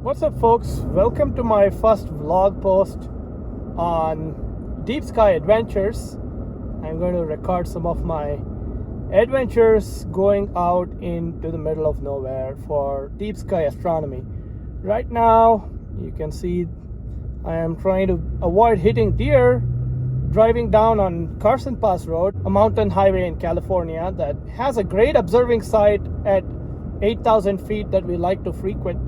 What's up, folks? Welcome to my first vlog post on Deep Sky Adventures. I'm going to record some of my adventures going out into the middle of nowhere for deep sky astronomy. Right now, you can see I am trying to avoid hitting deer driving down on Carson Pass Road, a mountain highway in California that has a great observing site at 8,000 feet that we like to frequent.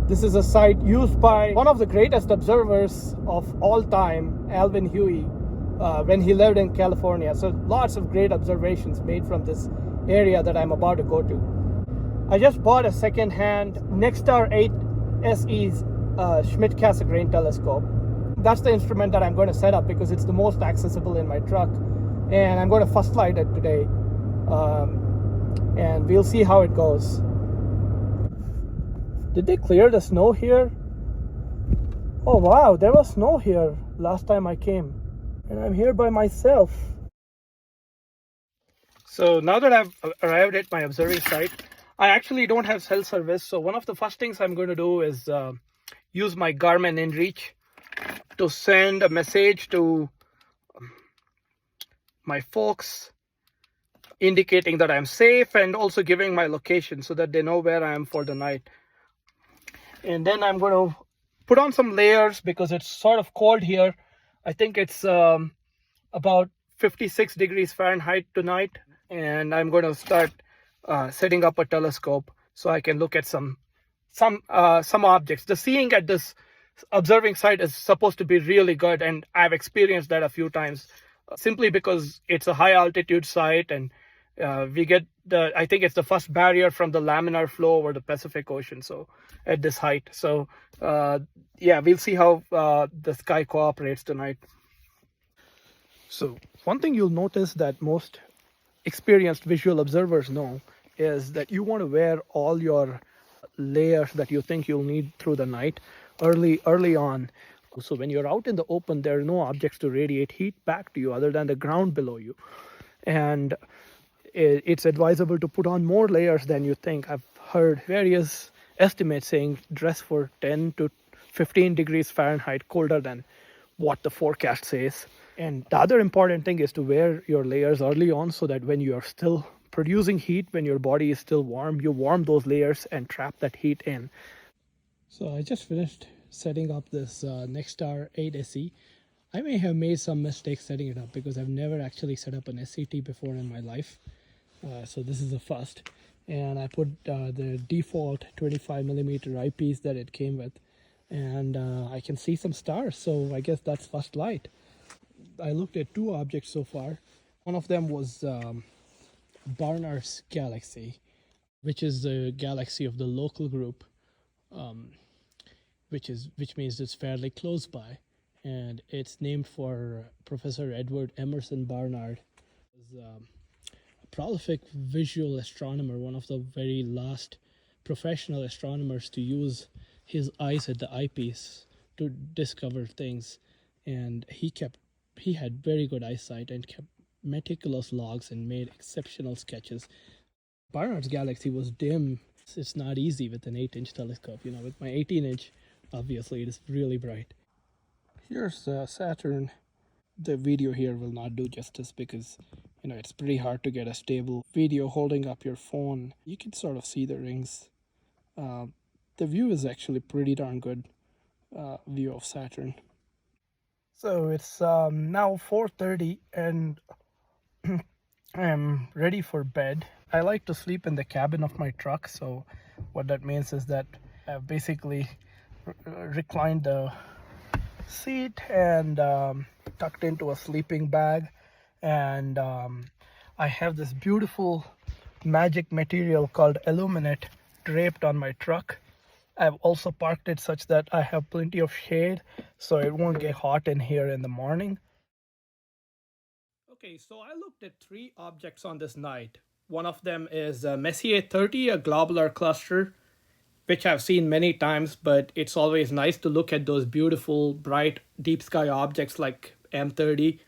This is a site used by one of the greatest observers of all time, Alvin Huey, when he lived in California. So lots of great observations made from this area that I'm about to go to. I just bought a second-hand Nexstar 8 SE's Schmidt-Cassegrain telescope. That's the instrument that I'm going to set up because it's the most accessible in my truck. And I'm going to first light it today. And we'll see how it goes. Did they clear the snow here? Oh wow, there was snow here last time I came. And I'm here by myself. So now that I've arrived at my observing site, I actually don't have cell service. So one of the first things I'm going to do is use my Garmin InReach to send a message to my folks indicating that I'm safe and also giving my location so that they know where I am for the night. And then I'm going to put on some layers because it's sort of cold here. I think it's about 56 degrees Fahrenheit tonight. And I'm going to start setting up a telescope so I can look at some objects. The seeing at this observing site is supposed to be really good. And I've experienced that a few times simply because it's a high altitude site and we get I think it's the first barrier from the laminar flow over the Pacific Ocean. So at this height. So yeah, we'll see how the sky cooperates tonight. So one thing you'll notice that most experienced visual observers know is that you want to wear all your layers that you think you'll need through the night early on. So when you're out in the open, there are no objects to radiate heat back to you other than the ground below you. And it's advisable to put on more layers than you think. I've heard various estimates saying dress for 10 to 15 degrees Fahrenheit colder than what the forecast says. And the other important thing is to wear your layers early on so that when you're still producing heat, when your body is still warm, you warm those layers and trap that heat in. So I just finished setting up this Nexstar 8 SE. I may have made some mistakes setting it up because I've never actually set up an SCT before in my life. So this is the first. And I put the default 25mm eyepiece that it came with. And I can see some stars. So I guess that's first light. I looked at two objects so far. One of them was Barnard's galaxy, which is the galaxy of the local group, which means it's fairly close by. And it's named for Professor Edward Emerson Barnard. He was a prolific visual astronomer, one of the very last professional astronomers to use his eyes at the eyepiece to discover things. And he had very good eyesight and kept meticulous logs and made exceptional sketches. Barnard's galaxy was dim. It's not easy with an 8-inch telescope. You know, with my 18-inch, obviously it is really bright. Here's Saturn. The video here will not do justice because, you know, it's pretty hard to get a stable video holding up your phone. You can sort of see the rings. The view is actually pretty darn good view of Saturn. So it's now 4:30 and I'm ready for bed. I like to sleep in the cabin of my truck. So what that means is that I've basically reclined the seat and tucked into a sleeping bag, and I have this beautiful magic material called aluminate draped on my truck. I've also parked it such that I have plenty of shade so it won't get hot in here in the morning. Okay, so I looked at three objects on this night. One of them is Messier 30, a globular cluster, which I've seen many times, but it's always nice to look at those beautiful, bright, deep sky objects like M30.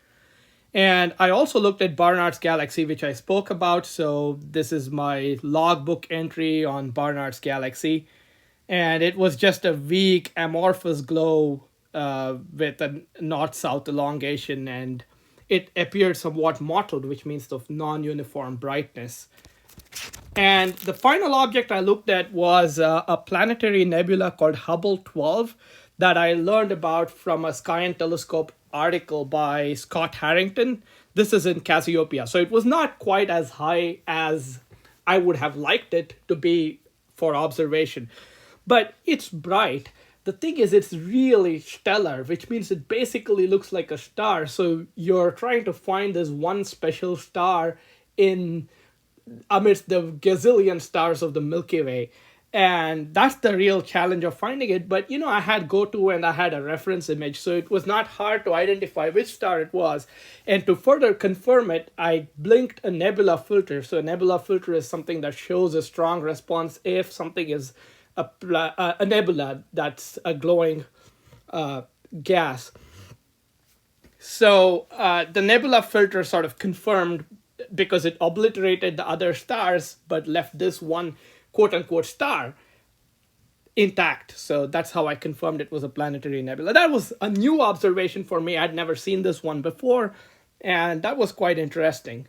And I also looked at Barnard's galaxy, which I spoke about. So this is my logbook entry on Barnard's galaxy. And it was just a weak amorphous glow with a north-south elongation, and it appeared somewhat mottled, which means of non-uniform brightness. And the final object I looked at was a planetary nebula called Hubble 12 that I learned about from a Sky and Telescope article by Scott Harrington. This is in Cassiopeia. So it was not quite as high as I would have liked it to be for observation, but it's bright. The thing is, it's really stellar, which means it basically looks like a star. So you're trying to find this one special star in amidst the gazillion stars of the Milky Way. And that's the real challenge of finding it. But I had GoTo and I had a reference image, so it was not hard to identify which star it was. And to further confirm it, I blinked a nebula filter. So a nebula filter is something that shows a strong response if something is a nebula that's a glowing gas. So the nebula filter sort of confirmed, because it obliterated the other stars but left this one quote-unquote star intact. So that's how I confirmed it was a planetary nebula. That was a new observation for me. I'd never seen this one before, and that was quite interesting.